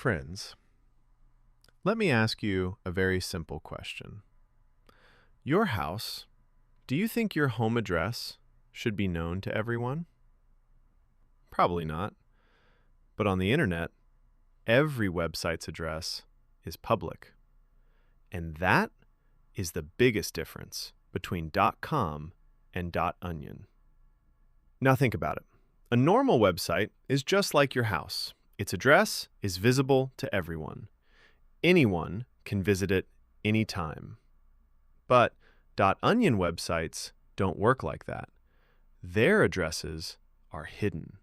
Friends, let me ask you a very simple question. Your house, do you think your home address should be known to everyone? Probably not. But on the internet, every website's address is public. And that is the biggest difference between .com and .onion. Now think about it. A normal website is just like your house. Its address is visible to everyone. Anyone can visit it anytime. But .onion websites don't work like that. Their addresses are hidden.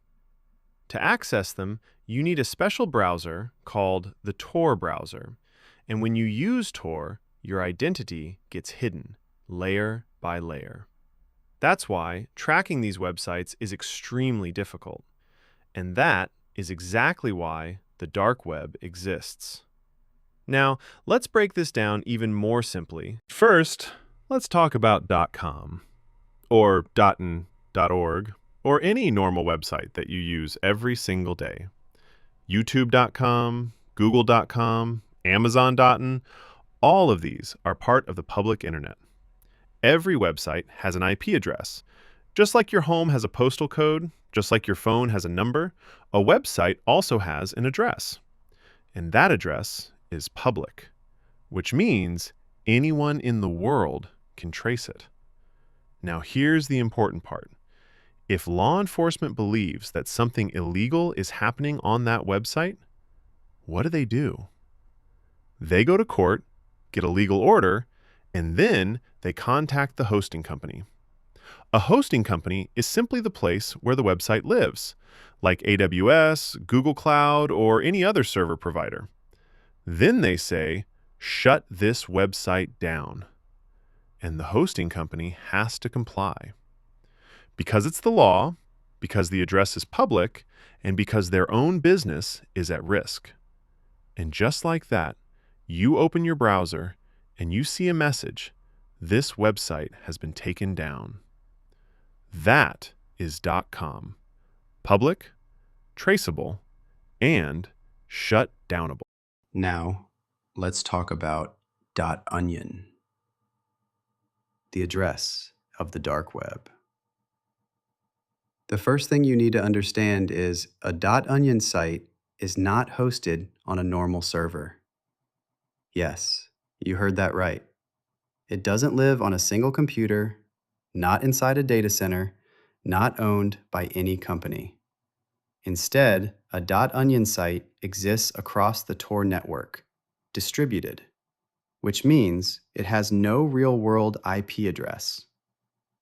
To access them, you need a special browser called the Tor browser. And when you use Tor, your identity gets hidden, layer by layer. That's why tracking these websites is extremely difficult. And that is exactly why the dark web exists. Now, let's break this down even more simply. First, let's talk about .com, or .org, or any normal website that you use every single day. YouTube.com, Google.com, Amazon.in, all of these are part of the public internet. Every website has an IP address. Just like your home has a postal code, just like your phone has a number, a website also has an address. And that address is public, which means anyone in the world can trace it. Now here's the important part. If law enforcement believes that something illegal is happening on that website, what do? They go to court, get a legal order, and then they contact the hosting company. A hosting company is simply the place where the website lives, like AWS, Google Cloud, or any other server provider. Then they say, shut this website down. And the hosting company has to comply. Because it's the law, because the address is public, and because their own business is at risk. And just like that, you open your browser and you see a message, this website has been taken down. That is .com, public, traceable, and shut downable. Now, let's talk about .onion, the address of the dark web. The first thing you need to understand is a .onion site is not hosted on a normal server. Yes, you heard that right. It doesn't live on a single computer, not inside a data center, not owned by any company. Instead, a .onion site exists across the Tor network, distributed, which means it has no real-world IP address.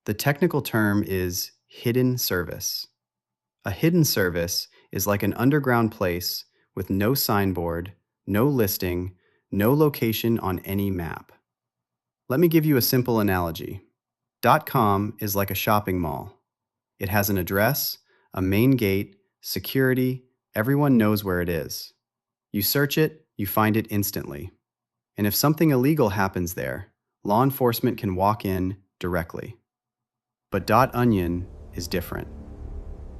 The technical term is hidden service. A hidden service is like an underground place with no signboard, no listing, no location on any map. Let me give you a simple analogy. .com is like a shopping mall. It has an address, a main gate, security, everyone knows where it is. You search it, you find it instantly. And if something illegal happens there, law enforcement can walk in directly. But .onion is different.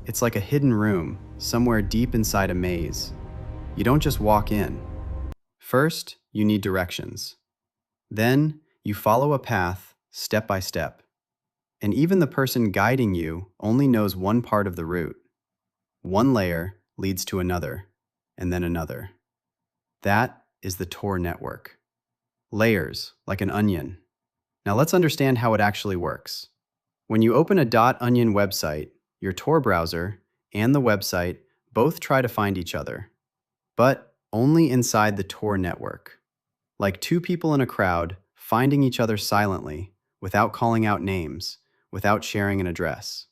It's like a hidden room, somewhere deep inside a maze. You don't just walk in. First, you need directions. Then, you follow a path, step by step. And even the person guiding you only knows one part of the route. One layer leads to another, and then another. That is the Tor network. Layers, like an onion. Now let's understand how it actually works. When you open a .onion website, your Tor browser and the website both try to find each other, but only inside the Tor network. Like two people in a crowd finding each other silently, without calling out names, without sharing an address.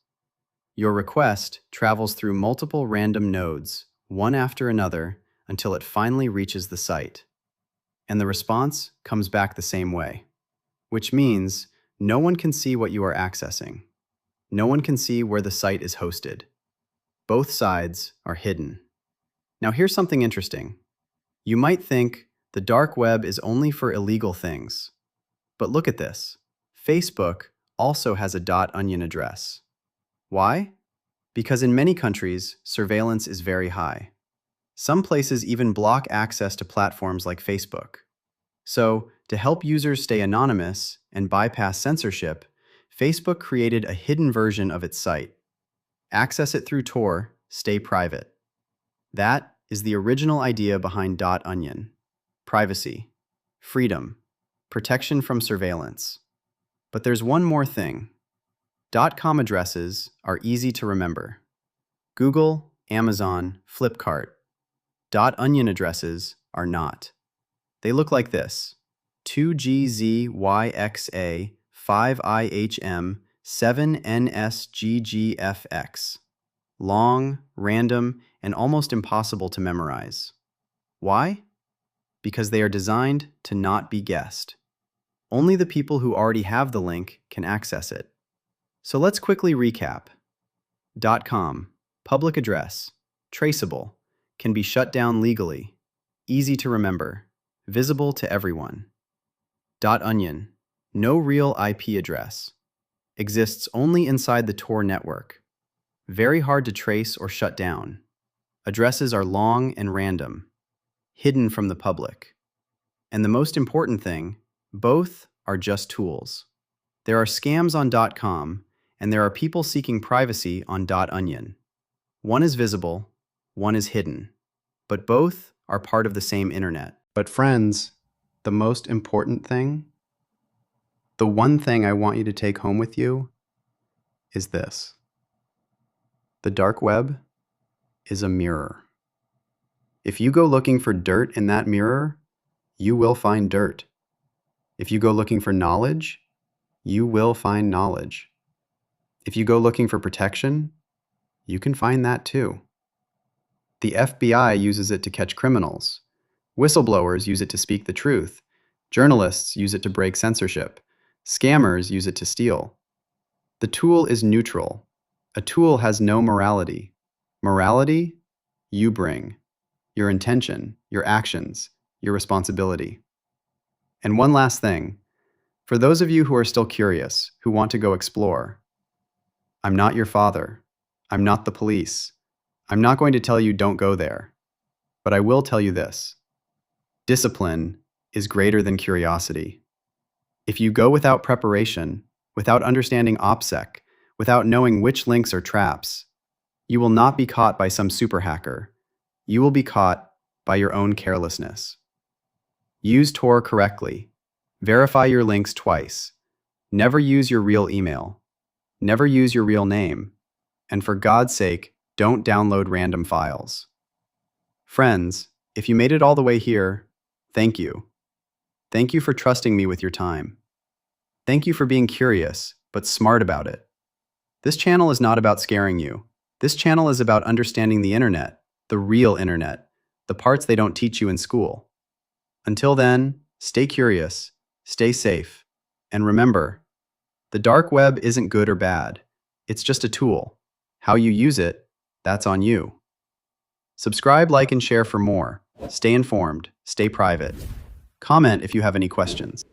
Your request travels through multiple random nodes, one after another, until it finally reaches the site. And the response comes back the same way, which means no one can see what you are accessing. No one can see where the site is hosted. Both sides are hidden. Now here's something interesting. You might think the dark web is only for illegal things. But look at this. Facebook also has a .onion address. Why? Because in many countries, surveillance is very high. Some places even block access to platforms like Facebook. So, to help users stay anonymous and bypass censorship, Facebook created a hidden version of its site. Access it through Tor, stay private. That is the original idea behind .onion. Privacy, freedom, protection from surveillance. But there's one more thing. .com addresses are easy to remember. Google, Amazon, Flipkart. .onion addresses are not. They look like this: 2GZYXA 5IHM 7NSGGFX. Long, random, and almost impossible to memorize. Why? Because they are designed to not be guessed. Only the people who already have the link can access it. So let's quickly recap. .com, public address, traceable, can be shut down legally, easy to remember, visible to everyone. .onion, no real IP address, exists only inside the Tor network, very hard to trace or shut down. Addresses are long and random, hidden from the public. And the most important thing, both are just tools. There are scams on .com, and there are people seeking privacy on .onion. One is visible, one is hidden, but both are part of the same internet. But friends, the most important thing, the one thing I want you to take home with you, is this. The dark web is a mirror. If you go looking for dirt in that mirror, you will find dirt. If you go looking for knowledge, you will find knowledge. If you go looking for protection, you can find that too. The FBI uses it to catch criminals. Whistleblowers use it to speak the truth. Journalists use it to break censorship. Scammers use it to steal. The tool is neutral. A tool has no morality. Morality, you bring. Your intention, your actions, your responsibility. And one last thing. For those of you who are still curious, who want to go explore, I'm not your father. I'm not the police. I'm not going to tell you don't go there. But I will tell you this. Discipline is greater than curiosity. If you go without preparation, without understanding OPSEC, without knowing which links are traps, you will not be caught by some super hacker. You will be caught by your own carelessness. Use Tor correctly. Verify your links twice. Never use your real email. Never use your real name. And for God's sake, don't download random files. Friends, if you made it all the way here, thank you. Thank you for trusting me with your time. Thank you for being curious, but smart about it. This channel is not about scaring you. This channel is about understanding the internet, the real internet, the parts they don't teach you in school. Until then, stay curious, stay safe, and remember, the dark web isn't good or bad. It's just a tool. How you use it, that's on you. Subscribe, like, and share for more. Stay informed, stay private. Comment if you have any questions.